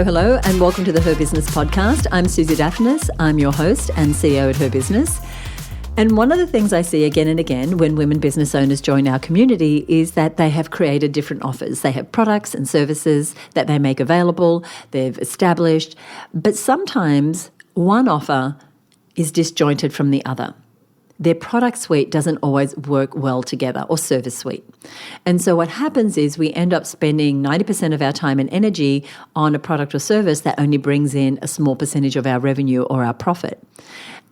Hello, and welcome to the HerBusiness Podcast. I'm Susie Daphnis. I'm your host and CEO at HerBusiness. And one of the things I see again and again when women business owners join our community is that they have created different offers. They have products and services that they make available, they've established, but sometimes one offer is disjointed from the other. Their product suite doesn't always work well together, or service suite. And so what happens is we end up spending 90% of our time and energy on a product or service that only brings in a small percentage of our revenue or our profit.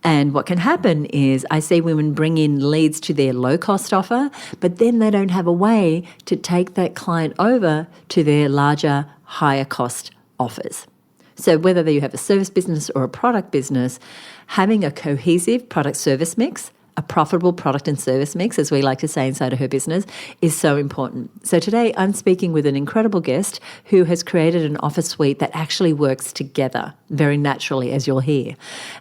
And what can happen is I see women bring in leads to their low-cost offer, but then they don't have a way to take that client over to their larger, higher-cost offers. So whether you have a service business or a product business, having a cohesive product-service mix, a profitable product and service mix, as we like to say inside of HerBusiness, is so important. So today I'm speaking with an incredible guest who has created an offer suite that actually works together very naturally, as you'll hear.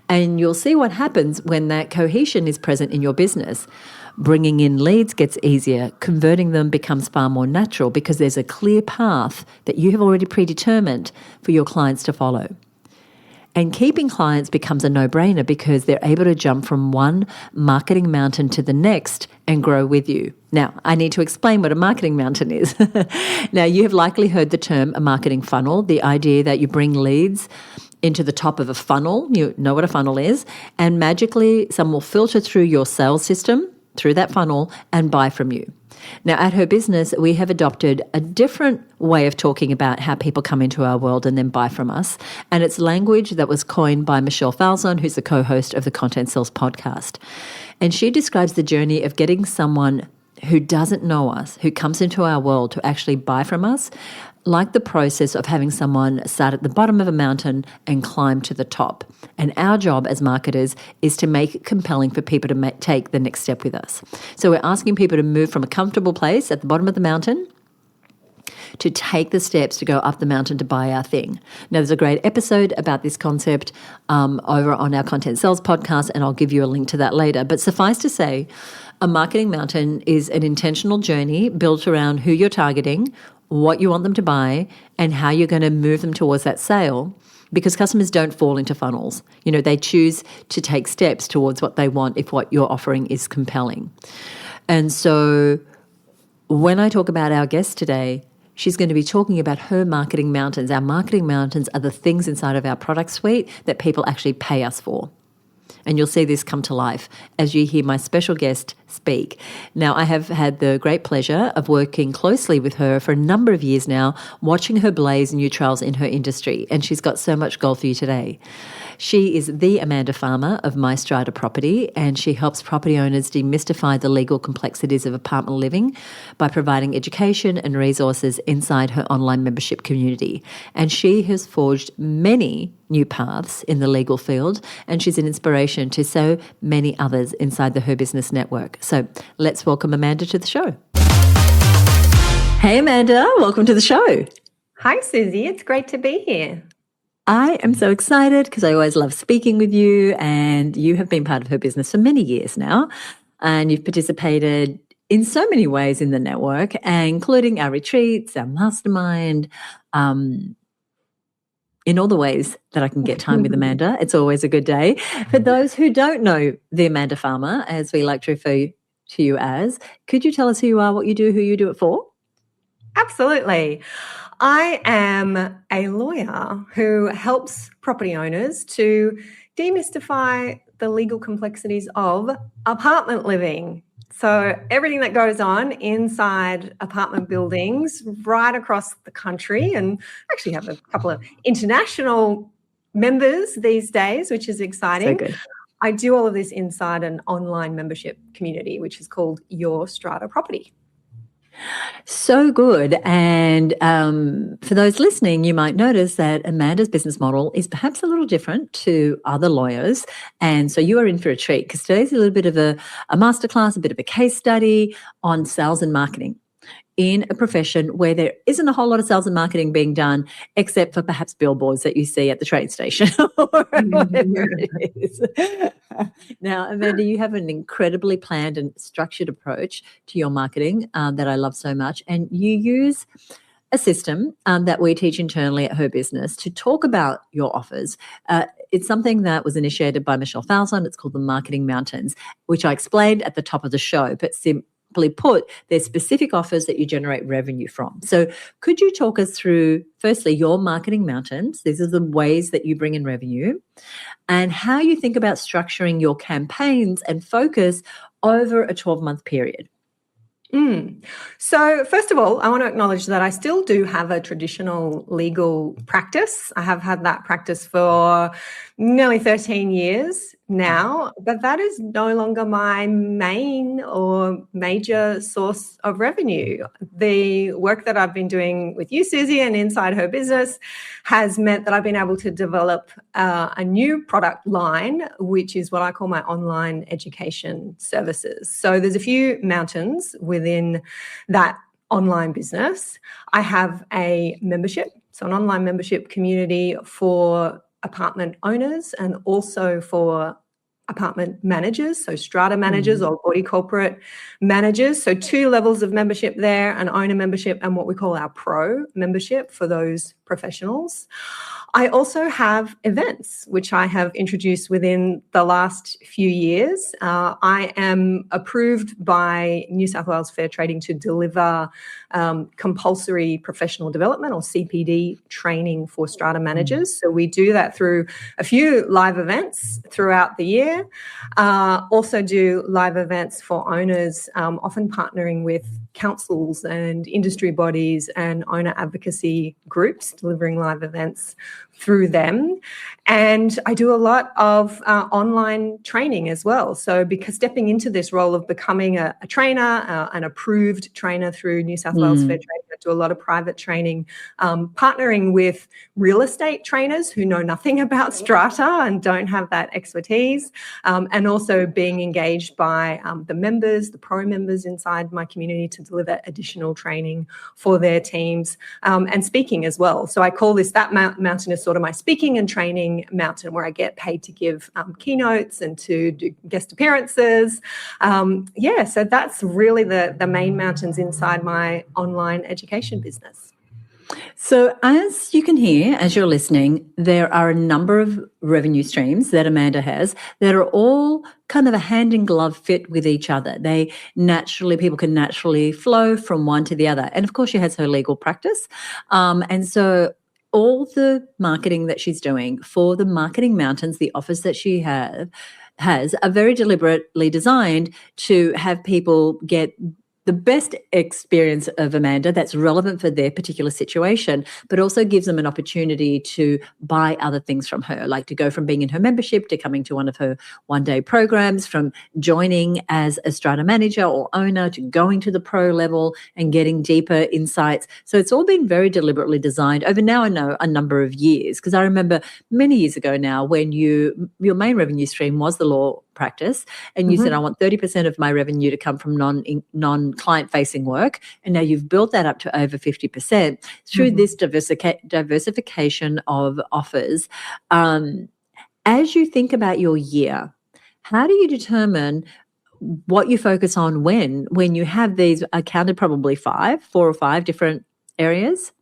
And you'll see what happens when that cohesion is present in your business. Bringing in leads gets easier. Converting them becomes far more natural because there's a clear path that you have already predetermined for your clients to follow. And keeping clients becomes a no-brainer because they're able to jump from one marketing mountain to the next and grow with you. Now, I need to explain what a marketing mountain is. Now, you have likely heard the term a marketing funnel, the idea that you bring leads into the top of a funnel. You know what a funnel is. And magically, some will filter through your sales system, through that funnel, and buy from you. Now, at HerBusiness, we have adopted a different way of talking about how people come into our world and then buy from us. And it's language that was coined by Michelle Falzon, who's the co-host of the Content Sales Podcast. And she describes the journey of getting someone who doesn't know us, who comes into our world to actually buy from us, like the process of having someone start at the bottom of a mountain and climb to the top. And our job as marketers is to make it compelling for people to take the next step with us. So we're asking people to move from a comfortable place at the bottom of the mountain to take the steps to go up the mountain to buy our thing. Now, there's a great episode about this concept over on our Content Sales Podcast, and I'll give you a link to that later. But suffice to say, a marketing mountain is an intentional journey built around who you're targeting, what you want them to buy, and how you're going to move them towards that sale, because customers don't fall into funnels. You know, they choose to take steps towards what they want if what you're offering is compelling. And so when I talk about our guest today, she's going to be talking about her marketing mountains. Our marketing mountains are the things inside of our product suite that people actually pay us for. And you'll see this come to life as you hear my special guest speak. Now, I have had the great pleasure of working closely with her for a number of years now, watching her blaze new trails in her industry, and she's got so much gold for you today. She is the Amanda Farmer of My Strata Property, and she helps property owners demystify the legal complexities of apartment living by providing education and resources inside her online membership community. And she has forged many new paths in the legal field, and she's an inspiration to so many others inside the HerBusiness network. So let's welcome Amanda to the show. Hey, Amanda, welcome to the show. Hi, Susie. It's great to be here. I am so excited because I always love speaking with you, and you have been part of HerBusiness for many years now, and you've participated in so many ways in the network, including our retreats, our mastermind, in all the ways that I can get time with Amanda. It's always a good day. For those who don't know the Amanda Farmer, as we like to refer to you as, could you tell us who you are, what you do, who you do it for? Absolutely. I am a lawyer who helps property owners to demystify the legal complexities of apartment living. So everything that goes on inside apartment buildings right across the country, and actually have a couple of international members these days, which is exciting. So good. I do all of this inside an online membership community, which is called Your Strata Property. So good. And for those listening, you might notice that Amanda's business model is perhaps a little different to other lawyers. And so you are in for a treat because today's a little bit of a masterclass, a bit of a case study on sales and marketing in a profession where there isn't a whole lot of sales and marketing being done, except for perhaps billboards that you see at the train station or whatever it is. Now, Amanda, you have an incredibly planned and structured approach to your marketing that I love so much. And you use a system that we teach internally at HerBusiness to talk about your offers. It's something that was initiated by Michelle Falzon. It's called the Marketing Mountains, which I explained at the top of the show, but simply put, there's specific offers that you generate revenue from. So could you talk us through, firstly, your marketing mountains? These are the ways that you bring in revenue, and how you think about structuring your campaigns and focus over a 12-month period. So first of all, I want to acknowledge that I still do have a traditional legal practice. I have had that practice for nearly 13 years now, but that is no longer my main or major source of revenue. The work that I've been doing with you, Susie, and inside HerBusiness has meant that I've been able to develop a new product line, which is what I call my online education services. So there's a few mountains within that online business. I have a membership, so an online membership community for apartment owners and also for apartment managers, so strata managers or body corporate managers. So 2 levels of membership there, an owner membership and what we call our pro membership for those professionals. I also have events, which I have introduced within the last few years. I am approved by New South Wales Fair Trading to deliver compulsory professional development or CPD training for strata managers. So we do that through a few live events throughout the year. Also do live events for owners, often partnering with councils and industry bodies and owner advocacy groups, delivering live events through them. And I do a lot of online training as well. So because stepping into this role of becoming a trainer, an approved trainer through New South Wales Fair Trading, I do a lot of private training, partnering with real estate trainers who know nothing about strata and don't have that expertise, and also being engaged by the members, the pro members inside my community to deliver additional training for their teams, and speaking as well. So I call this, that mountain is sort of my speaking and training mountain, where I get paid to give keynotes and to do guest appearances. So that's really the main mountains inside my online education business. So as you can hear, as you're listening, there are a number of revenue streams that Amanda has that are all kind of a hand in glove fit with each other. People can naturally flow from one to the other. And of course, she has her legal practice. And so all the marketing that she's doing for the Marketing Mountains, the offers that she has are very deliberately designed to have people get the best experience of Amanda that's relevant for their particular situation, but also gives them an opportunity to buy other things from her, like to go from being in her membership to coming to one of her one-day programs, from joining as a strata manager or owner to going to the pro level and getting deeper insights. So it's all been very deliberately designed over now, I know, a number of years, because I remember many years ago now when your main revenue stream was the law practice, and you said, I want 30% of my revenue to come from non-client facing work, and now you've built that up to over 50% through this diversification of offers. As you think about your year, how do you determine what you focus on when you have these? I counted probably 4 or 5 different areas.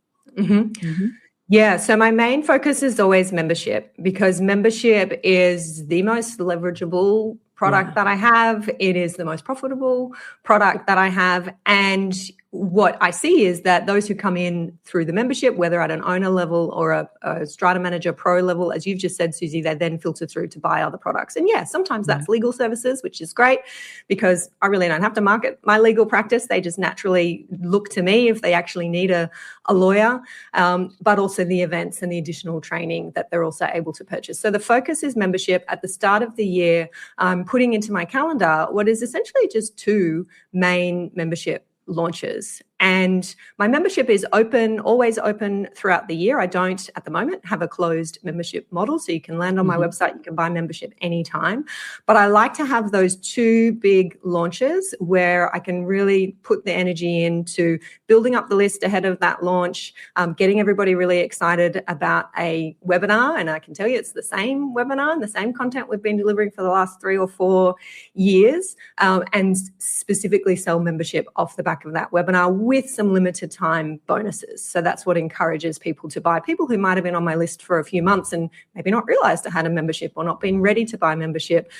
Yeah, so my main focus is always membership, because membership is the most leverageable product that I have. It is the most profitable product that I have. And what I see is that those who come in through the membership, whether at an owner level or a strata manager pro level, as you've just said, Susie, they then filter through to buy other products. And yeah, sometimes that's legal services, which is great, because I really don't have to market my legal practice. They just naturally look to me if they actually need a lawyer, but also the events and the additional training that they're also able to purchase. So the focus is membership. At the start of the year, I'm putting into my calendar what is essentially just 2 main membership launches. And my membership is open, always open throughout the year. I don't, at the moment, have a closed membership model. So you can land on my website, you can buy membership anytime. But I like to have those 2 big launches where I can really put the energy into building up the list ahead of that launch, getting everybody really excited about a webinar. And I can tell you it's the same webinar and the same content we've been delivering for the last 3 or 4 years, and specifically sell membership off the back of that webinar with some limited time bonuses. So that's what encourages people to buy. People who might have been on my list for a few months and maybe not realized I had a membership or not been ready to buy membership,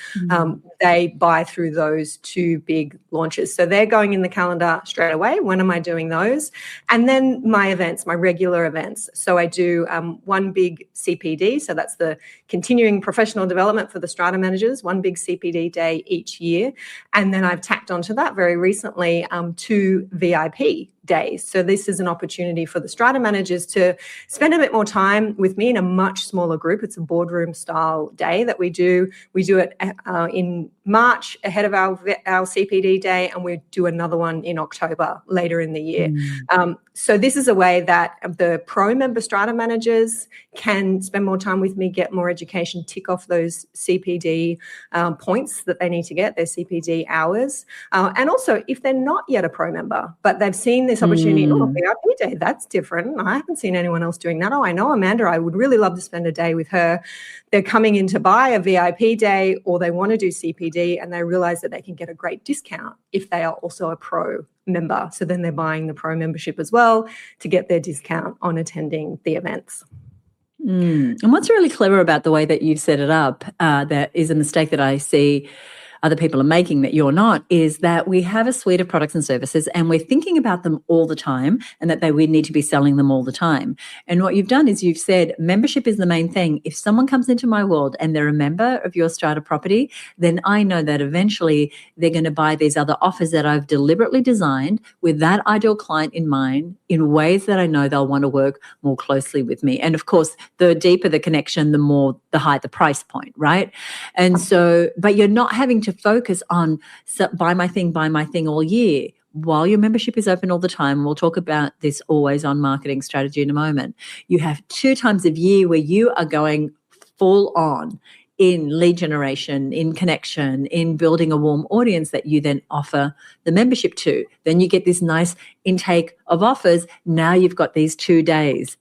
they buy through those two big launches. So they're going in the calendar straight away. When am I doing those? And then my events, my regular events. So I do one big CPD. So that's the continuing professional development for the Strata managers, one big CPD day each year. And then I've tacked onto that very recently 2 VIP days. So this is an opportunity for the Strata managers to spend a bit more time with me in a much smaller group. It's a boardroom style day that we do. We do it in March ahead of our CPD day, and we do another one in October later in the year. So this is a way that the pro member Strata managers can spend more time with me, get more education, tick off those CPD points that they need to get, their CPD hours. And also, if they're not yet a pro member, but they've seen this opportunity, VIP day, that's different. I haven't seen anyone else doing that. Oh, I know Amanda, I would really love to spend a day with her. They're coming in to buy a VIP day, or they want to do CPD, and they realize that they can get a great discount if they are also a pro member. So then they're buying the pro membership as well to get their discount on attending the events. And what's really clever about the way that you've set it up, that is a mistake that I see other people are making that you're not, is that we have a suite of products and services and we're thinking about them all the time, and that we need to be selling them all the time. And what you've done is you've said membership is the main thing. If someone comes into my world and they're a member of your Strata property, then I know that eventually they're going to buy these other offers that I've deliberately designed with that ideal client in mind, in ways that I know they'll want to work more closely with me. And of course, the deeper the connection, the higher the price point, right? And so, but you're not having to focus on buy my thing all year while your membership is open all the time. We'll talk about this always on marketing strategy in a moment. You have 2 times a year where you are going full on in lead generation, in connection, in building a warm audience that you then offer the membership to. Then you get this nice intake of offers. Now you've got these 2 days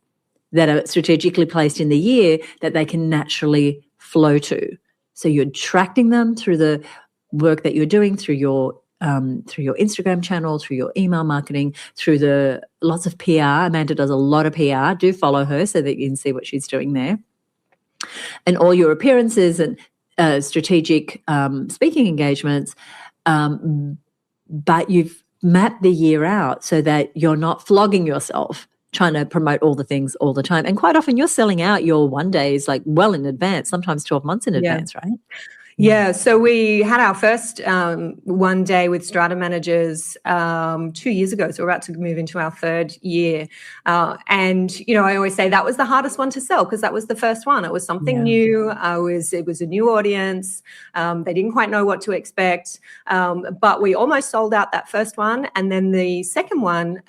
that are strategically placed in the year that they can naturally flow to. So you're attracting them through the work that you're doing, through your Instagram channel, through your email marketing, through the lots of PR. Amanda does a lot of PR. Do follow her so that you can see what she's doing there. And all your appearances and strategic speaking engagements. But you've mapped the year out so that you're not flogging yourself trying to promote all the things all the time. And quite often you're selling out your one days like well in advance, sometimes 12 months in advance, right? Yeah, so we had our first one day with Strata managers 2 years ago. So we're about to move into our 3rd year. And, you know, I always say that was the hardest one to sell because that was the first one. It was something new. It was a new audience. They didn't quite know what to expect. But we almost sold out that first one. And then the second one,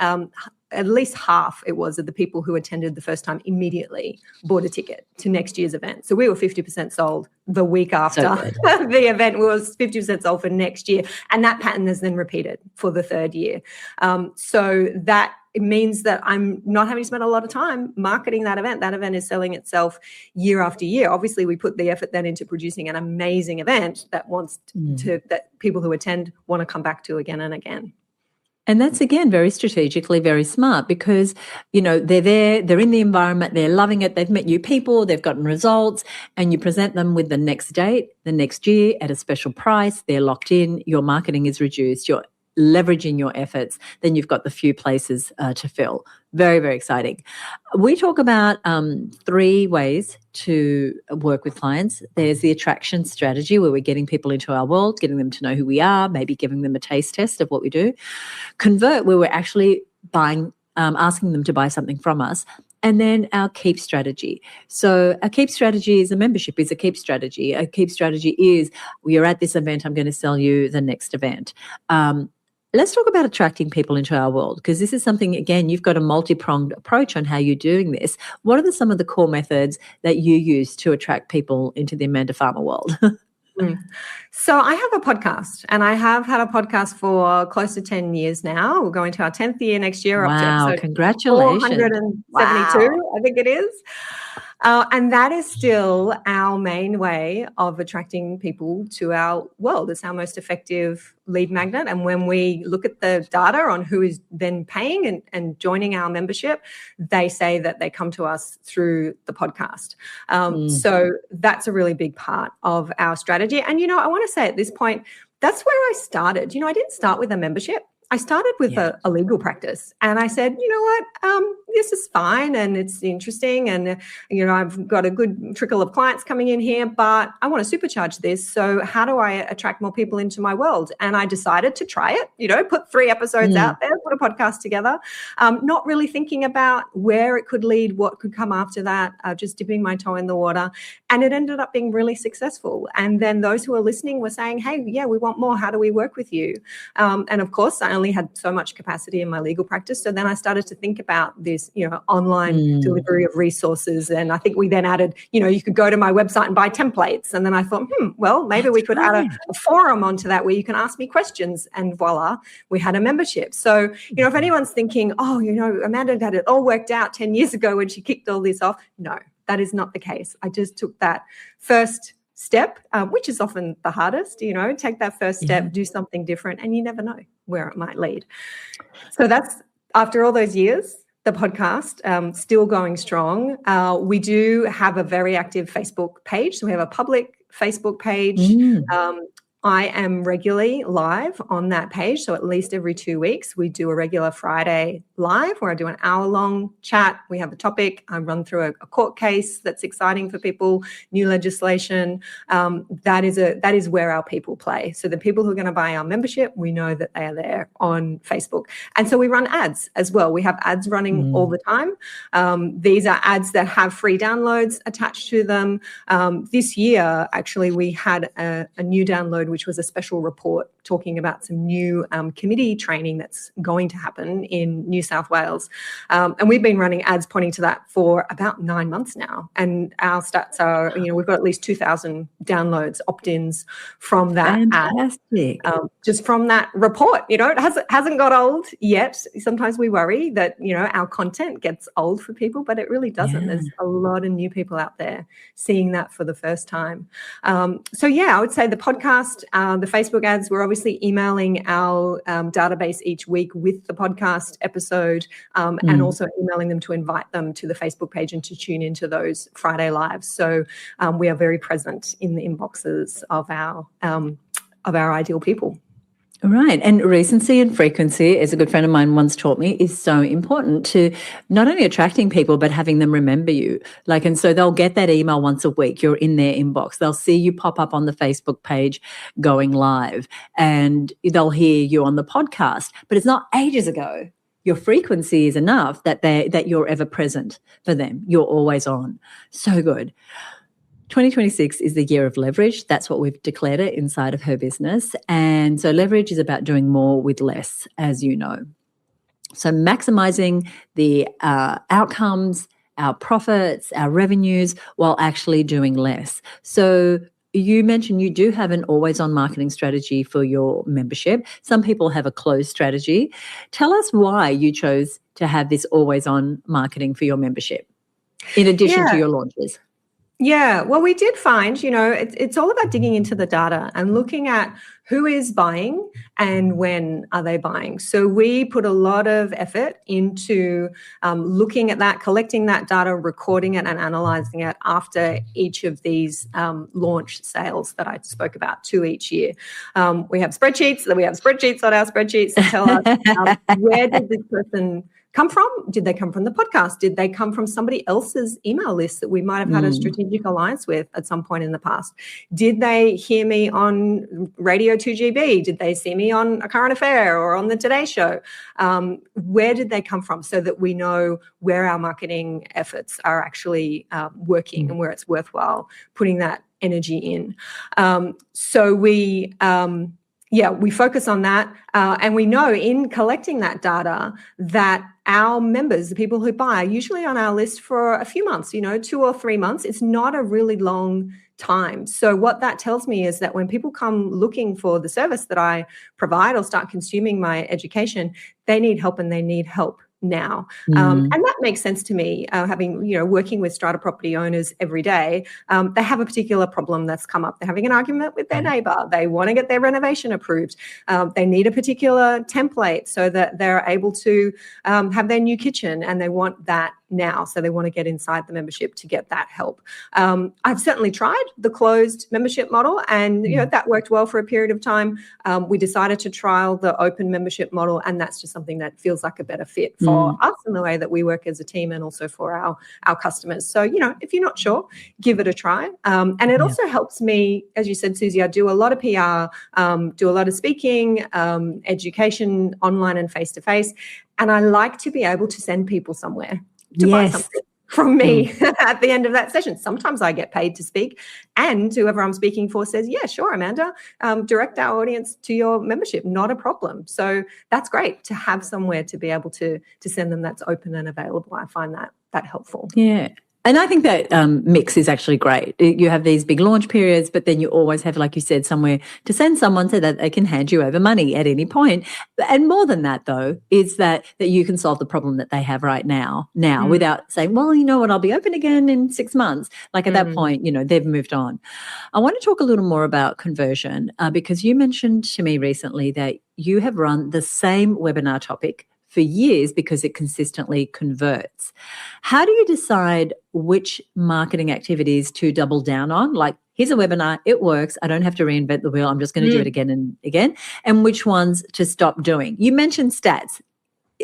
at least half it was of the people who attended the first time immediately bought a ticket to next year's event. So we were 50% sold the week after the event was 50% sold for next year. And that pattern is then repeated for the 3rd year. So that it means that I'm not having to spend a lot of time marketing that event. That event is selling itself year after year. Obviously, we put the effort then into producing an amazing event that that people who attend want to come back to again and again. And that's, again, very strategically, very smart because, you know, they're there, they're in the environment, they're loving it, they've met new people, they've gotten results, and you present them with the next date, the next year at a special price, they're locked in, your marketing is reduced, you're leveraging your efforts, then you've got the few places to fill. Very, very exciting. We talk about 3 ways to work with clients. There's the attraction strategy where we're getting people into our world, getting them to know who we are, maybe giving them a taste test of what we do. Convert, where we're actually buying, asking them to buy something from us. And then our keep strategy. So a keep strategy is a membership, is a keep strategy. A keep strategy is you're at this event, I'm going to sell you the next event. Let's talk about attracting people into our world because this is something, again, you've got a multi-pronged approach on how you're doing this. What are some of the core methods that you use to attract people into the Amanda Farmer world? So I have a podcast and I have had a podcast for close to 10 years now. We're going to our 10th year next year. Wow, up to episode congratulations. 472, I think it is. And that is still our main way of attracting people to our world. It's our most effective lead magnet. And when we look at the data on who is then paying and joining our membership, they say that they come to us through the podcast. So that's a really big part of our strategy. And, I want to say at this point, that's where I started. I didn't start with a membership. I started with a legal practice, and I said, you know what, this is fine and it's interesting, and I've got a good trickle of clients coming in here, but I want to supercharge this. So how do I attract more people into my world? And I decided to try it. Put 3 episodes out there, put a podcast together, not really thinking about where it could lead, what could come after that, just dipping my toe in the water, and it ended up being really successful. And then those who are listening were saying, hey, yeah, we want more. How do we work with you? And of course, I only had so much capacity in my legal practice. So then I started to think about this, online delivery of resources. And I think we then added, you could go to my website and buy templates. And then I thought, well, maybe we could add a forum onto that where you can ask me questions, and voila, we had a membership. So, if anyone's thinking, Amanda had it all worked out 10 years ago when she kicked all this off. No, that is not the case. I just took that first step, which is often the hardest, take that first step, do something different, and you never know where it might lead. So that's, after all those years, the podcast still going strong. We do have a very active Facebook page. So we have a public Facebook page. I am regularly live on that page. So at least every 2 weeks, we do a regular Friday live where I do an hour-long chat. We have a topic. I run through a court case that's exciting for people, new legislation. That is where our people play. So the people who are going to buy our membership, we know that they are there on Facebook. And so we run ads as well. We have ads running all the time. These are ads that have free downloads attached to them. This year, actually, we had a new download, which was a special report talking about some new committee training that's going to happen in New South Wales. And we've been running ads pointing to that for about 9 months now. And our stats are, we've got at least 2,000 downloads, opt-ins from that Fantastic. ad. Just from that report. It hasn't got old yet. Sometimes we worry that, our content gets old for people, but it really doesn't. There's a lot of new people out there seeing that for the first time. So I would say the podcast, the Facebook ads, we're obviously emailing our database each week with the podcast episode, and also emailing them to invite them to the Facebook page and to tune into those Friday lives. So we are very present in the inboxes of our ideal people. Right. And recency and frequency, as a good friend of mine once taught me, is so important to not only attracting people, but having them remember you. And so they'll get that email once a week. You're in their inbox. They'll see you pop up on the Facebook page going live, and they'll hear you on the podcast. But it's not ages ago. Your frequency is enough that you're ever present for them. You're always on. So good. 2026 is the year of leverage. That's what we've declared it inside of HerBusiness. And so leverage is about doing more with less, as you know. So maximizing the outcomes, our profits, our revenues, while actually doing less. So you mentioned you do have an always-on marketing strategy for your membership. Some people have a closed strategy. Tell us why you chose to have this always-on marketing for your membership, in addition to your launches. Yeah, well, we did find, it's all about digging into the data and looking at who is buying and when are they buying. So we put a lot of effort into looking at that, collecting that data, recording it and analysing it after each of these launch sales that I spoke about, 2 each year. We have spreadsheets on our spreadsheets that tell us where did this person come from? Did they come from the podcast? Did they come from somebody else's email list that we might have had a strategic alliance with at some point in the past? Did they hear me on Radio 2GB? Did they see me on A Current Affair or on the Today Show? Where did they come from, so that we know where our marketing efforts are actually working and where it's worthwhile putting that energy in? So we focus on that, and we know in collecting that data that our members, the people who buy, are usually on our list for a few months, 2 or 3 months. It's not a really long time. So what that tells me is that when people come looking for the service that I provide or start consuming my education, they need help, and they need help now. And that makes sense to me, having, working with strata property owners every day. They have a particular problem that's come up. They're having an argument with their neighbor. They want to get their renovation approved. They need a particular template so that they're able to have their new kitchen, and they want that now. So they want to get inside the membership to get that help. I've certainly tried the closed membership model, and that worked well for a period of time. We decided to trial the open membership model, and that's just something that feels like a better fit for us in the way that we work as a team, and also for our customers. So, if you're not sure, give it a try. And it also helps me, as you said, Susie, I do a lot of PR, do a lot of speaking, education, online and face-to-face. And I like to be able to send people somewhere to buy something from me at the end of that session. Sometimes I get paid to speak, and whoever I'm speaking for says, yeah, sure, Amanda, direct our audience to your membership, not a problem. So that's great to have somewhere to be able to send them that's open and available. I find that helpful. Yeah. And I think that mix is actually great. You have these big launch periods, but then you always have, like you said, somewhere to send someone so that they can hand you over money at any point. And more than that, though, is that you can solve the problem that they have right now without saying, well, you know what, I'll be open again in 6 months. Like at that point, they've moved on. I want to talk a little more about conversion because you mentioned to me recently that you have run the same webinar topic for years because it consistently converts. How do you decide which marketing activities to double down on? Like, here's a webinar, it works, I don't have to reinvent the wheel, I'm just going to do it again and again. And which ones to stop doing? You mentioned stats.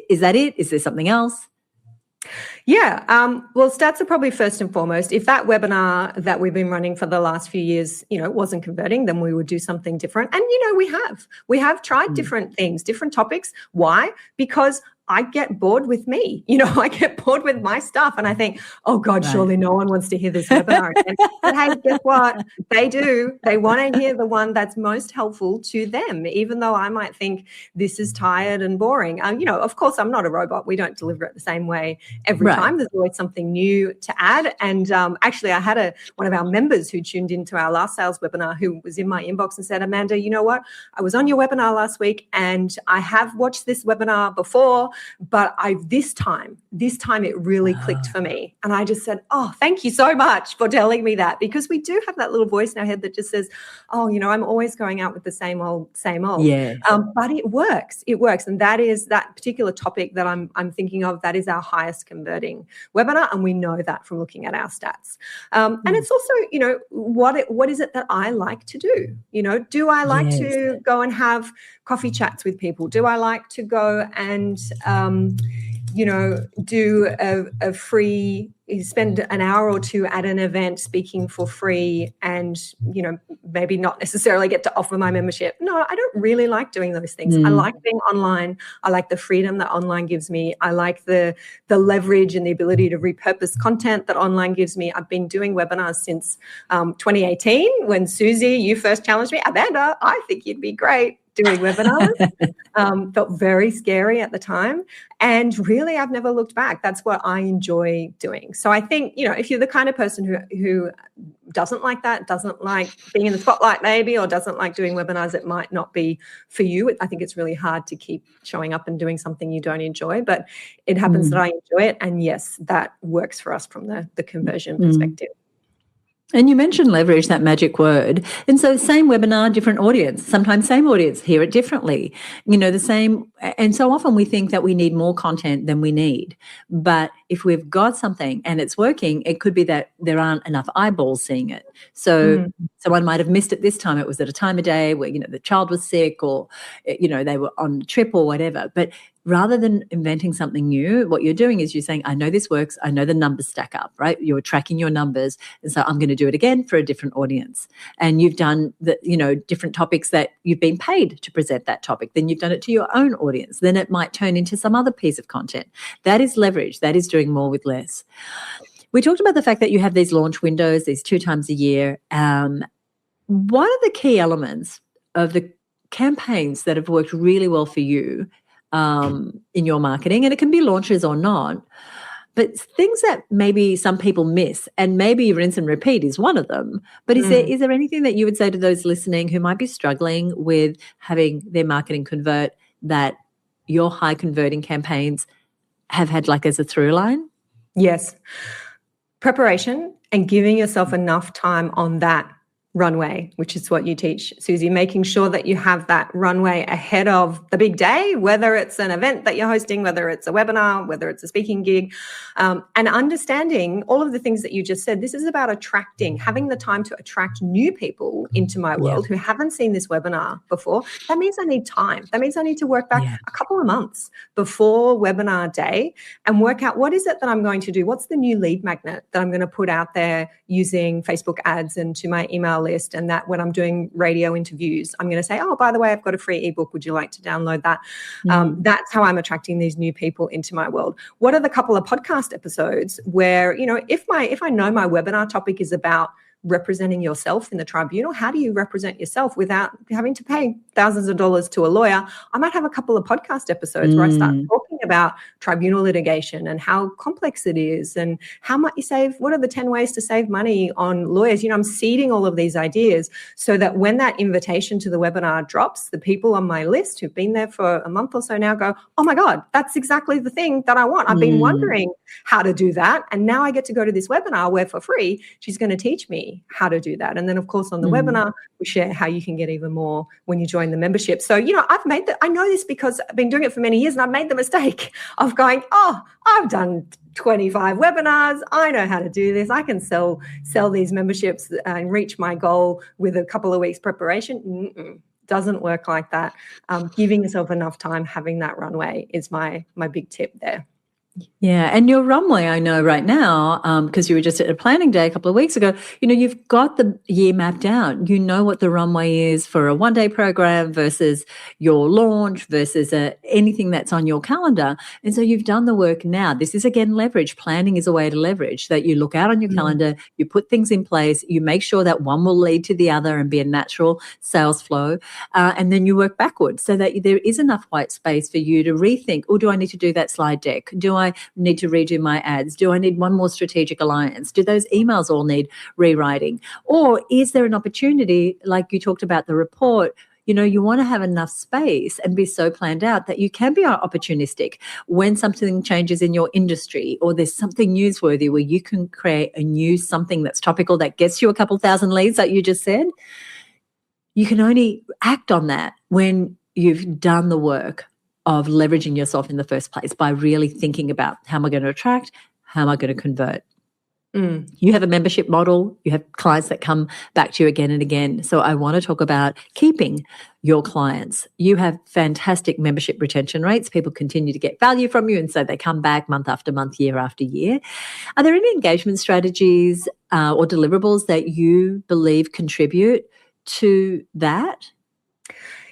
Is that it? Is there something else? Yeah. Well, stats are probably first and foremost. If that webinar that we've been running for the last few years, wasn't converting, then we would do something different. And, we have tried different things, different topics. Why? Because I get bored with me. I get bored with my stuff, and I think, oh God, surely no one wants to hear this webinar again. But hey, guess what? They do. They want to hear the one that's most helpful to them, even though I might think this is tired and boring. Of course, I'm not a robot. We don't deliver it the same way every time. There's always something new to add. And actually, I had one of our members who tuned into our last sales webinar who was in my inbox and said, Amanda, you know what? I was on your webinar last week, and I have watched this webinar before, but this time it really clicked for me. And I just said, oh, thank you so much for telling me that, because we do have that little voice in our head that just says, oh, I'm always going out with the same old. Yeah. But it works. It works. And that is that particular topic that I'm thinking of. That is our highest converting webinar. And we know that from looking at our stats. And it's also, what is it that I like to do? Do I like to go and have coffee chats with people? Do I like to go and, do a free, spend an hour or two at an event speaking for free and, maybe not necessarily get to offer my membership? No, I don't really like doing those things. I like being online. I like the freedom that online gives me. I like the leverage and the ability to repurpose content that online gives me. I've been doing webinars since 2018 when Susie, you first challenged me. Amanda, I think you'd be great doing webinars. Felt very scary at the time. And really, I've never looked back. That's what I enjoy doing. So I think, if you're the kind of person who doesn't like that, doesn't like being in the spotlight maybe, or doesn't like doing webinars, it might not be for you. I think it's really hard to keep showing up and doing something you don't enjoy, but it happens that I enjoy it. And yes, that works for us from the conversion perspective. And you mentioned leverage, that magic word. And so same webinar, different audience, sometimes same audience, hear it differently, the same. And so often we think that we need more content than we need. But if we've got something and it's working, it could be that there aren't enough eyeballs seeing it. So someone might have missed it this time. It was at a time of day where, the child was sick or, they were on a trip or whatever. But rather than inventing something new, what you're doing is you're saying, I know this works. I know the numbers stack up, right? You're tracking your numbers. And so I'm going to do it again for a different audience. And you've done different topics that you've been paid to present that topic. Then you've done it to your own audience. Then it might turn into some other piece of content. That is leverage. That is doing more with less. We talked about the fact that you have these launch windows, these 2 times a year. What are the key elements of the campaigns that have worked really well for you in your marketing? And it can be launches or not, but things that maybe some people miss, and maybe rinse and repeat is one of them. But is there anything that you would say to those listening who might be struggling with having their marketing convert, that your high converting campaigns have had like as a through line? Yes. Preparation and giving yourself enough time on that runway, which is what you teach, Susie, making sure that you have that runway ahead of the big day, whether it's an event that you're hosting, whether it's a webinar, whether it's a speaking gig, and understanding all of the things that you just said. This is about having the time to attract new people into my world who haven't seen this webinar before. That means I need time. That means I need to work back a couple of months before webinar day and work out what is it that I'm going to do? What's the new lead magnet that I'm going to put out there using Facebook ads and to my email list, and that when I'm doing radio interviews, I'm going to say, oh, by the way, I've got a free ebook. Would you like to download that? That's how I'm attracting these new people into my world. What are the couple of podcast episodes where, if I know my webinar topic is about representing yourself in the tribunal, how do you represent yourself without having to pay thousands of dollars to a lawyer? I might have a couple of podcast episodes where I start talking about tribunal litigation and how complex it is and how might you save, what are the 10 ways to save money on lawyers? I'm seeding all of these ideas so that when that invitation to the webinar drops, the people on my list who've been there for a month or so now go, oh my God, that's exactly the thing that I want. I've been wondering how to do that. And now I get to go to this webinar where for free, she's going to teach me how to do that. And then of course on the webinar, we share how you can get even more when you join the membership. So, I know this because I've been doing it for many years and I've made the mistake of going, oh, I've done 25 webinars. I know how to do this. I can sell these memberships and reach my goal with a couple of weeks preparation. Doesn't work like that. Giving yourself enough time, having that runway is my big tip there. Yeah. And your runway, I know right now, because you were just at a planning day a couple of weeks ago, you've got the year mapped out. You know what the runway is for a one-day program versus your launch versus anything that's on your calendar. And so you've done the work now. This is, again, leverage. Planning is a way to leverage that you look out on your calendar, you put things in place, you make sure that one will lead to the other and be a natural sales flow. And then you work backwards so that there is enough white space for you to rethink, do I need to do that slide deck? Do I need to redo my ads? Do I need one more strategic alliance? Do those emails all need rewriting? Or is there an opportunity, like you talked about the report, you want to have enough space and be so planned out that you can be opportunistic when something changes in your industry or there's something newsworthy where you can create a new something that's topical that gets you a couple thousand leads, like you just said. You can only act on that when you've done the work of leveraging yourself in the first place by really thinking about how am I going to attract, how am I going to convert. You have a membership model, you have clients that come back to you again and again. So I want to talk about keeping your clients. You have fantastic membership retention rates. People continue to get value from you, and so they come back month after month, year after year. Are there any engagement strategies or deliverables that you believe contribute to that?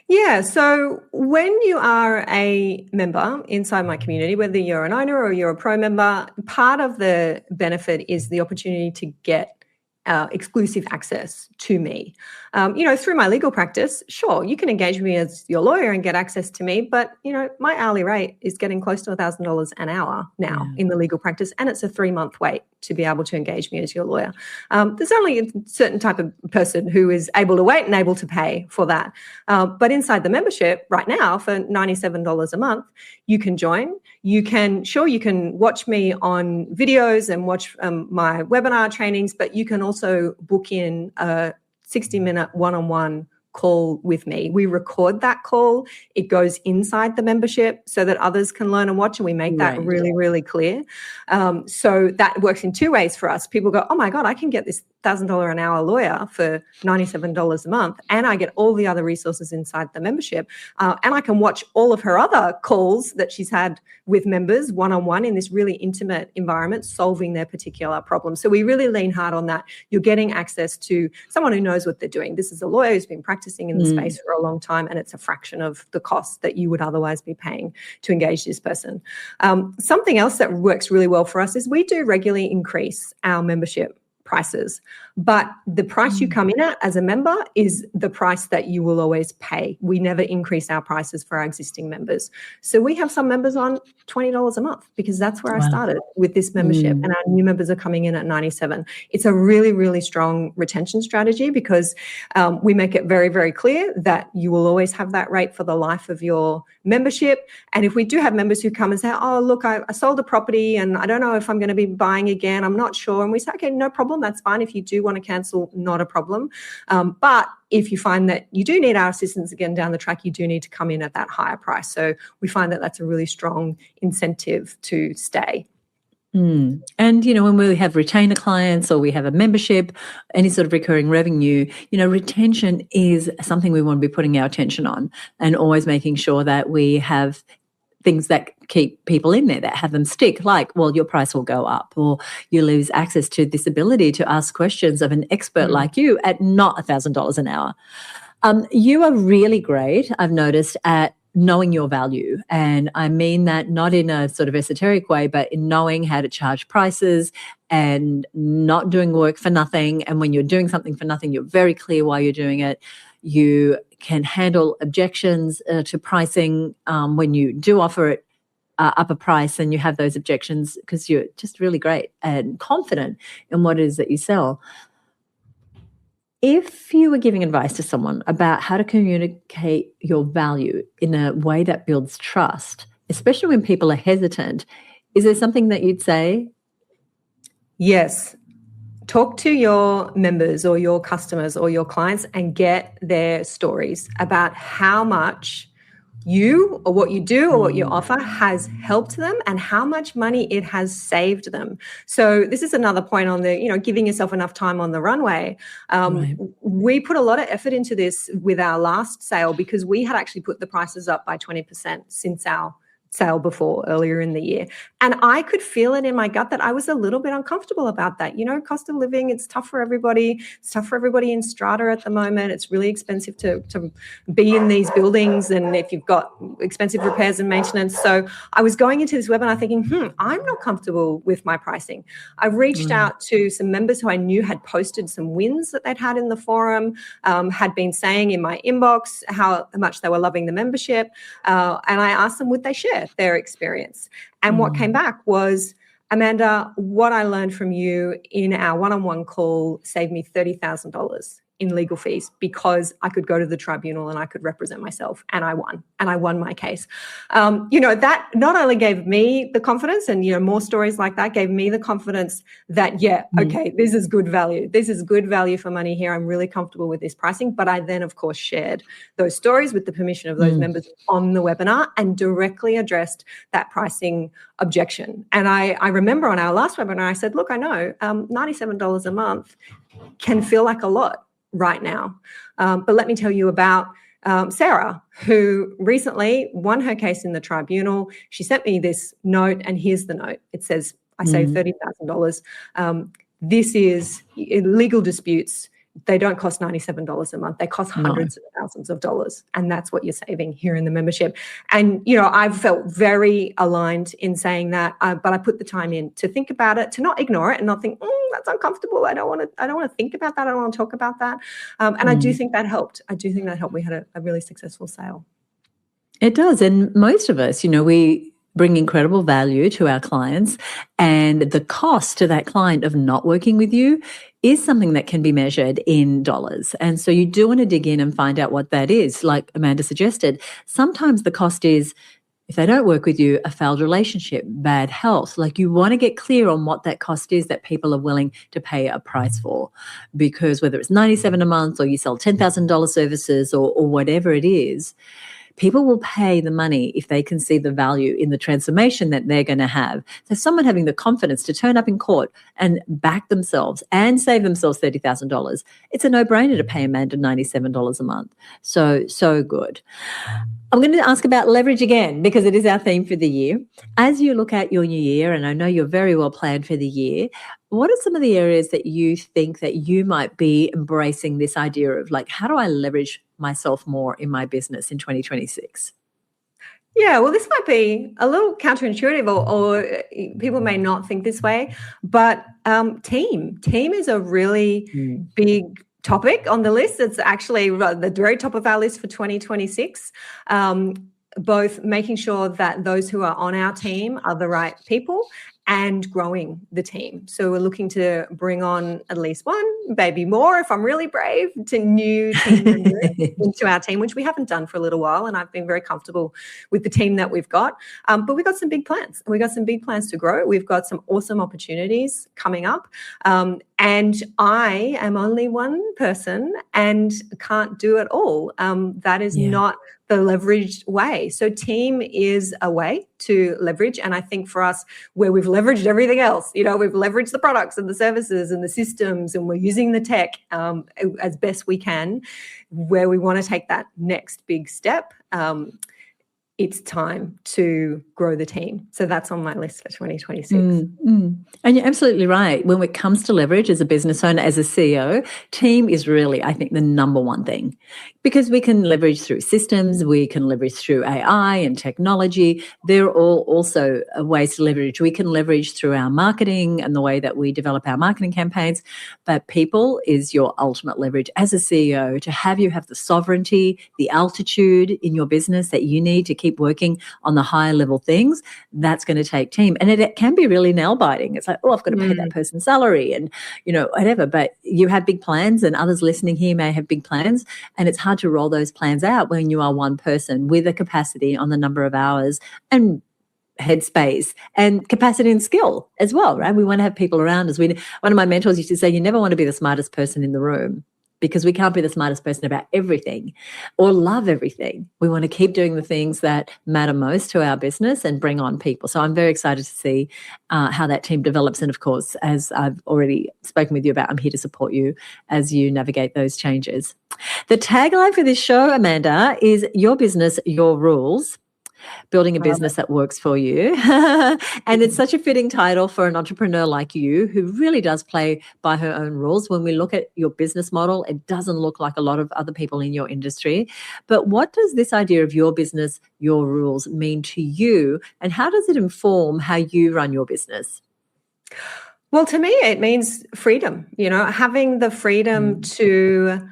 Yeah, so when you are a member inside my community, whether you're an owner or you're a pro member, part of the benefit is the opportunity to get exclusive access to me. Through my legal practice, sure, you can engage me as your lawyer and get access to me, but, my hourly rate is getting close to $1,000 an hour now in the legal practice, and it's a 3-month wait to be able to engage me as your lawyer. There's only a certain type of person who is able to wait and able to pay for that. But inside the membership right now for $97 a month, you can join. You can watch me on videos and watch my webinar trainings, but you can also book in a 60-minute one-on-one call with me. We record that call. It goes inside the membership so that others can learn and watch, and we make that really, really clear. So that works in two ways for us. People go, oh my God, I can get this $1,000 an hour lawyer for $97 a month, and I get all the other resources inside the membership. And I can watch all of her other calls that she's had with members one-on-one in this really intimate environment, solving their particular problem. So we really lean hard on that. You're getting access to someone who knows what they're doing. This is a lawyer who's been practicing in the space for a long time, and it's a fraction of the cost that you would otherwise be paying to engage this person. Something else that works really well for us is we do regularly increase our membership prices. But the price you come in at as a member is the price that you will always pay. We never increase our prices for our existing members. So we have some members on $20 a month because that's where I started with this membership, and our new members are coming in at $97. It's a really, really strong retention strategy because we make it very, very clear that you will always have that rate for the life of your membership. And if we do have members who come and say, oh, look, I sold a property and I don't know if I'm going to be buying again, I'm not sure. And we say, okay, no problem. That's fine. If you do want to cancel, not a problem. But if you find that you do need our assistance again down the track, you do need to come in at that higher price. So we find that that's a really strong incentive to stay. And, when we have retainer clients or we have a membership, any sort of recurring revenue, retention is something we want to be putting our attention on and always making sure that we have things that keep people in there, that have them stick, like, well, your price will go up, or you lose access to this ability to ask questions of an expert like you at not $1,000 an hour. You are really great, I've noticed, at knowing your value. And I mean that not in a sort of esoteric way, but in knowing how to charge prices and not doing work for nothing. And when you're doing something for nothing, you're very clear why you're doing it. You can handle objections to pricing when you do offer it up a price and you have those objections because you're just really great and confident in what it is that you sell. If you were giving advice to someone about how to communicate your value in a way that builds trust, especially when people are hesitant, is there something that you'd say? Yes. Talk to your members or your customers or your clients and get their stories about how much you or what you do or what you offer has helped them and how much money it has saved them. So this is another point on the, giving yourself enough time on the runway. We put a lot of effort into this with our last sale because we had actually put the prices up by 20% since our sale before earlier in the year. And I could feel it in my gut that I was a little bit uncomfortable about that. Cost of living, it's tough for everybody. It's tough for everybody in Strata at the moment. It's really expensive to be in these buildings, and if you've got expensive repairs and maintenance. So I was going into this webinar thinking, I'm not comfortable with my pricing. I reached out to some members who I knew had posted some wins that they'd had in the forum, had been saying in my inbox how much they were loving the membership. And I asked them, would they share their experience? And what came back was, Amanda, what I learned from you in our one-on-one call saved me $30,000 in legal fees because I could go to the tribunal and I could represent myself, and I won my case. That not only gave me the confidence, and more stories like that gave me the confidence that okay, this is good value. This is good value for money here. I'm really comfortable with this pricing. But I then, of course, shared those stories with the permission of those members on the webinar and directly addressed that pricing objection. And I remember on our last webinar, I said, look, I know $97 a month can feel like a lot right now. But let me tell you about Sarah, who recently won her case in the tribunal. She sent me this note, and here's the note. It says, I saved $30,000. This is legal disputes. They don't cost $97 a month. They cost hundreds of thousands of dollars. And that's what you're saving here in the membership. And, I've felt very aligned in saying that, but I put the time in to think about it, to not ignore it and not think, that's uncomfortable. I don't want to think about that. I don't want to talk about that. And I do think that helped. We had a really successful sale. It does. And most of us, we bring incredible value to our clients, and the cost to that client of not working with you is something that can be measured in dollars. And so you do want to dig in and find out what that is. Like Amanda suggested, sometimes the cost is, if they don't work with you, a failed relationship, bad health. Like, you want to get clear on what that cost is that people are willing to pay a price for, because whether it's $97 a month or you sell $10,000 services or whatever it is, people will pay the money if they can see the value in the transformation that they're going to have. So someone having the confidence to turn up in court and back themselves and save themselves $30,000, it's a no-brainer to pay Amanda $97 a month. So good. I'm going to ask about leverage again, because it is our theme for the year. As you look at your new year, and I know you're very well planned for the year, what are some of the areas that you think that you might be embracing this idea of, like, how do I leverage myself more in my business in 2026? Yeah, well, this might be a little counterintuitive, or people may not think this way, but team is a really big topic on the list. It's actually the very top of our list for 2026. Both making sure that those who are on our team are the right people and growing the team. So we're looking to bring on at least one, maybe more if I'm really brave, to new team members into our team, which we haven't done for a little while. And I've been very comfortable with the team that we've got. But we've got some big plans. We've got some big plans to grow. We've got some awesome opportunities coming up. And I am only one person and can't do it all. That is not the leveraged way. So team is a way to leverage. And I think for us, where we've leveraged everything else, we've leveraged the products and the services and the systems, and we're using the tech as best we can, where we want to take that next big step. It's time to grow the team. So that's on my list for 2026. And you're absolutely right. When it comes to leverage as a business owner, as a CEO, team is really, I think, the number one thing, because we can leverage through systems, we can leverage through AI and technology. They're all also ways to leverage. We can leverage through our marketing and the way that we develop our marketing campaigns, but people is your ultimate leverage as a CEO, to have the sovereignty, the altitude in your business that you need to keep working on the higher level things. That's going to take team. And it can be really nail biting. It's like, I've got to pay that person salary and, whatever. But you have big plans, and others listening here may have big plans. And it's hard to roll those plans out when you are one person with a capacity on the number of hours and headspace and capacity and skill as well, right? We want to have people around us. One of my mentors used to say, you never want to be the smartest person in the room, because we can't be the smartest person about everything or love everything. We want to keep doing the things that matter most to our business and bring on people. So I'm very excited to see how that team develops. And of course, as I've already spoken with you about, I'm here to support you as you navigate those changes. The tagline for this show, Amanda, is your business, your rules. Building a business that works for you. And it's such a fitting title for an entrepreneur like you, who really does play by her own rules. When we look at your business model, it doesn't look like a lot of other people in your industry. But what does this idea of your business, your rules mean to you? And how does it inform how you run your business? Well, to me, it means freedom, having the freedom to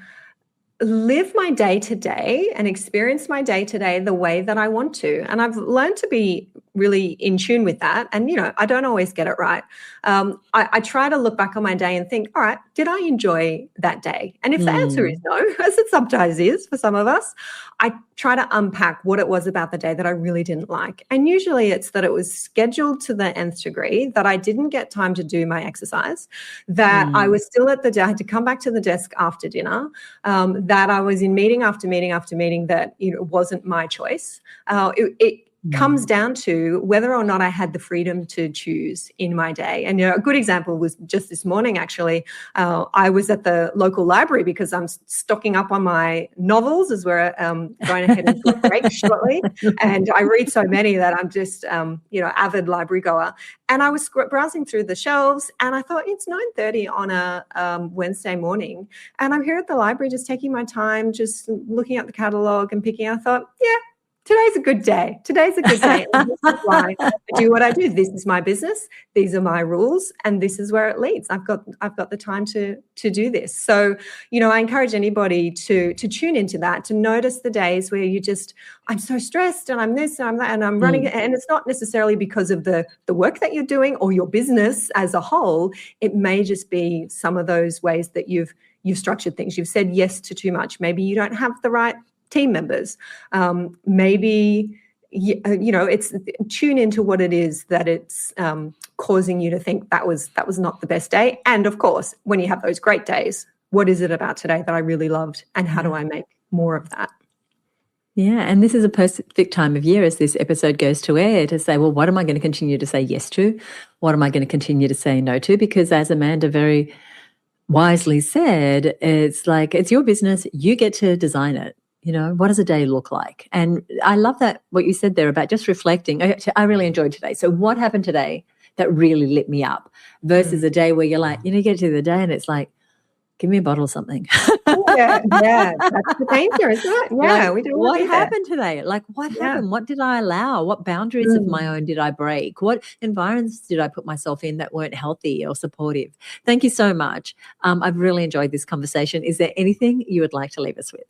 live my day to day and experience my day to day the way that I want to. And I've learned to be really in tune with that. And, I don't always get it right. I try to look back on my day and think, all right, did I enjoy that day? And if the answer is no, as it sometimes is for some of us, I try to unpack what it was about the day that I really didn't like. And usually it's that it was scheduled to the nth degree, that I didn't get time to do my exercise, that I was still I had to come back to the desk after dinner, that I was in meeting after meeting after meeting that wasn't my choice. It comes down to whether or not I had the freedom to choose in my day. And a good example was just this morning, actually. I was at the local library because I'm stocking up on my novels as we're going ahead into a break shortly. And I read so many that I'm just, avid library goer. And I was browsing through the shelves, and I thought, it's 9:30 on a Wednesday morning, and I'm here at the library just taking my time, just looking at the catalogue and picking. I thought, today's a good day. Today's a good day. And this is why I do what I do. This is my business. These are my rules, and this is where it leads. I've got the time to do this. So, I encourage anybody to tune into that, to notice the days where I'm so stressed and I'm this and I'm that and I'm running. And it's not necessarily because of the work that you're doing or your business as a whole. It may just be some of those ways that you've structured things. You've said yes to too much. Maybe you don't have the right team members. Maybe, it's tune into what it is that it's causing you to think that was not the best day. And of course, when you have those great days, what is it about today that I really loved, and how do I make more of that? Yeah, and this is a perfect time of year as this episode goes to air to say, well, what am I going to continue to say yes to? What am I going to continue to say no to? Because as Amanda very wisely said, it's like, it's your business. You get to design it. What does a day look like? And I love that, what you said there about just reflecting. I really enjoyed today. So what happened today that really lit me up versus a day where you're like, you get to the day and it's like, Give me a bottle of something. Yeah, that's the danger, isn't it? Yeah, Like, we don't what want to happened today? Like, what happened? What did I allow? What boundaries of my own did I break? What environments did I put myself in that weren't healthy or supportive? Thank you so much. I've really enjoyed this conversation. Is there anything you would like to leave us with?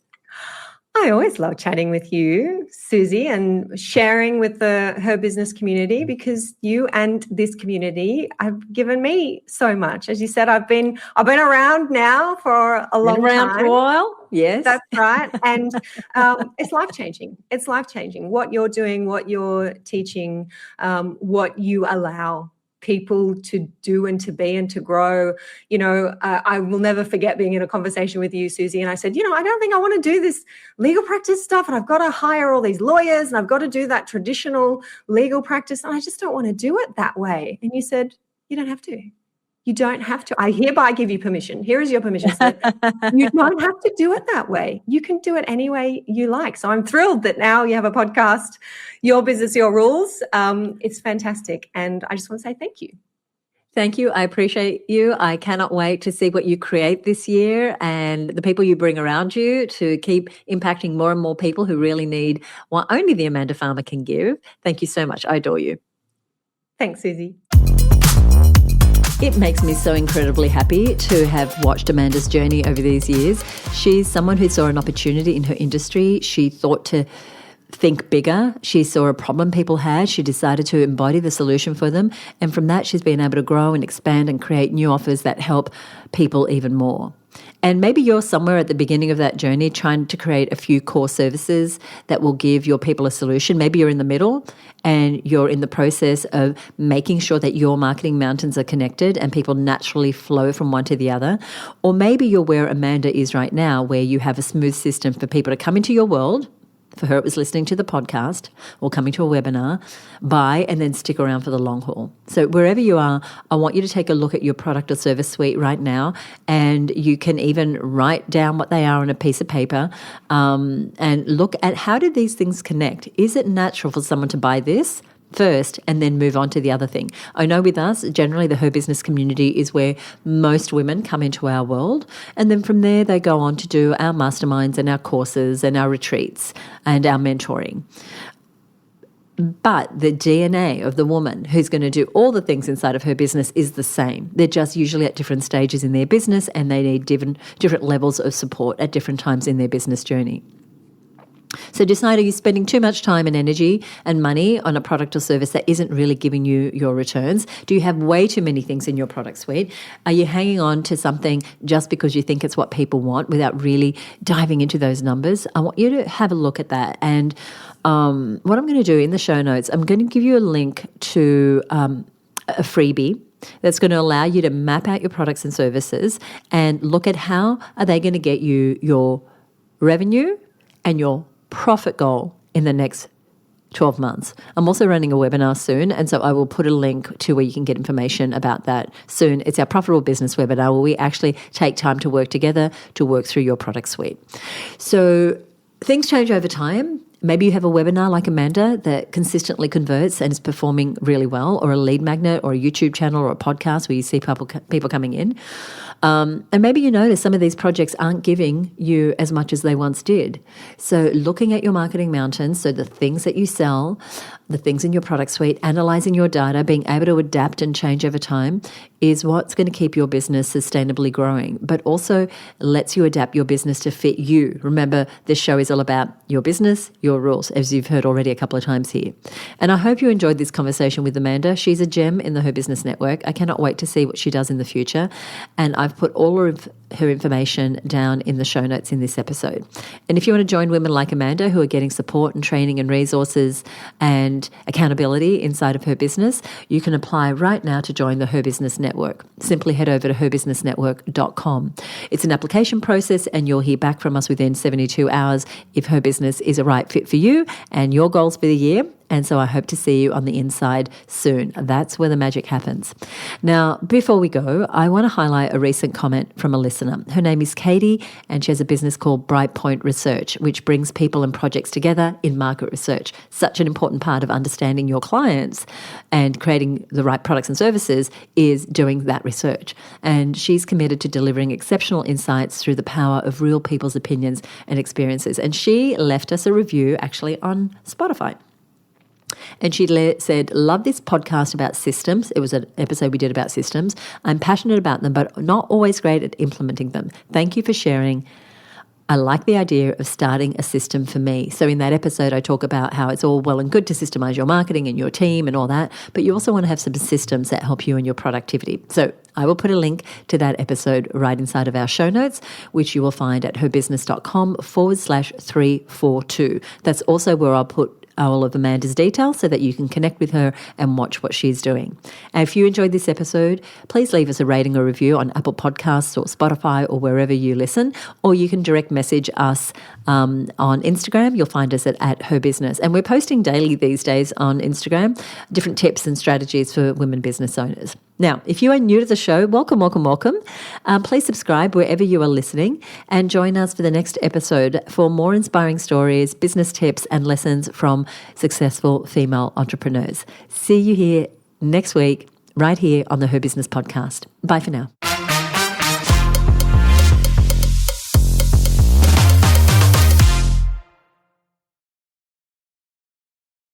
I always love chatting with you, Susie, and sharing with the Her Business community, because you and this community have given me so much. As you said, I've been around now for a long time. For a while. Yes, that's right. And it's life-changing. It's life-changing. What you're doing, what you're teaching, what you allow people to do and to be and to grow. I will never forget being in a conversation with you, Susie, and I said, I don't think I want to do this legal practice stuff, and I've got to hire all these lawyers, and I've got to do that traditional legal practice, and I just don't want to do it that way. And you said, you don't have to. You don't have to. I hereby give you permission. Here is your permission slip. You don't have to do it that way. You can do it any way you like. So I'm thrilled that now you have a podcast, Your Business, Your Rules. It's fantastic. And I just want to say thank you. Thank you. I appreciate you. I cannot wait to see what you create this year and the people you bring around you to keep impacting more and more people who really need what only the Amanda Farmer can give. Thank you so much. I adore you. Thanks, Susie. It makes me so incredibly happy to have watched Amanda's journey over these years. She's someone who saw an opportunity in her industry. She thought to think bigger. She saw a problem people had. She decided to embody the solution for them. And from that, she's been able to grow and expand and create new offers that help people even more. And maybe you're somewhere at the beginning of that journey trying to create a few core services that will give your people a solution. Maybe you're in the middle and you're in the process of making sure that your marketing mountains are connected and people naturally flow from one to the other. Or maybe you're where Amanda is right now, where you have a smooth system for people to come into your world. For her, it was listening to the podcast or coming to a webinar, buy, and then stick around for the long haul. So wherever you are, I want you to take a look at your product or service suite right now, and you can even write down what they are on a piece of paper and look at how do these things connect. Is it natural for someone to buy this first and then move on to the other thing? I know with us, generally the Her Business community is where most women come into our world. And then from there, they go on to do our masterminds and our courses and our retreats and our mentoring. But the DNA of the woman who's going to do all the things inside of her business is the same. They're just usually at different stages in their business, and they need different levels of support at different times in their business journey. So decide, are you spending too much time and energy and money on a product or service that isn't really giving you your returns? Do you have way too many things in your product suite? Are you hanging on to something just because you think it's what people want without really diving into those numbers? I want you to have a look at that. And what I'm going to do in the show notes, I'm going to give you a link to a freebie that's going to allow you to map out your products and services and look at how are they going to get you your revenue and your profit goal in the next 12 months. I'm also running a webinar soon, and so I will put a link to where you can get information about that soon. It's our Profitable Business webinar where we actually take time to work together to work through your product suite. So things change over time. Maybe you have a webinar like Amanda that consistently converts and is performing really well, or a lead magnet, or a YouTube channel, or a podcast where you see people coming in. And maybe you notice some of these projects aren't giving you as much as they once did. So looking at your marketing mountains, so the things that you sell, the things in your product suite, analyzing your data, being able to adapt and change over time is what's going to keep your business sustainably growing, but also lets you adapt your business to fit you. Remember, this show is all about your business, your rules, as you've heard already a couple of times here. And I hope you enjoyed this conversation with Amanda. She's a gem in the Her Business Network. I cannot wait to see what she does in the future. And I've put all of her information down in the show notes in this episode. And if you want to join women like Amanda who are getting support and training and resources and accountability inside of her business, you can apply right now to join the Her Business Network. Simply head over to herbusinessnetwork.com. It's an application process, and you'll hear back from us within 72 hours if Her Business is a right fit for you and your goals for the year. And so I hope to see you on the inside soon. That's where the magic happens. Now, before we go, I want to highlight a recent comment from a listener. Her name is Katie, and she has a business called Brightpoint Research, which brings people and projects together in market research. Such an important part of understanding your clients and creating the right products and services is doing that research. And she's committed to delivering exceptional insights through the power of real people's opinions and experiences. And she left us a review actually on Spotify. And she said, love this podcast about systems. It was an episode we did about systems. I'm passionate about them, but not always great at implementing them. Thank you for sharing. I like the idea of starting a system for me. So in that episode, I talk about how it's all well and good to systemize your marketing and your team and all that, but you also want to have some systems that help you in your productivity. So I will put a link to that episode right inside of our show notes, which you will find at herbusiness.com/342. That's also where I'll put all of Amanda's details so that you can connect with her and watch what she's doing. And if you enjoyed this episode, please leave us a rating or review on Apple Podcasts or Spotify or wherever you listen, or you can direct message us on Instagram. You'll find us at HerBusiness. And we're posting daily these days on Instagram, different tips and strategies for women business owners. Now, if you are new to the show, welcome. Please subscribe wherever you are listening and join us for the next episode for more inspiring stories, business tips, and lessons from successful female entrepreneurs. See you here next week, right here on the Her Business Podcast. Bye for now.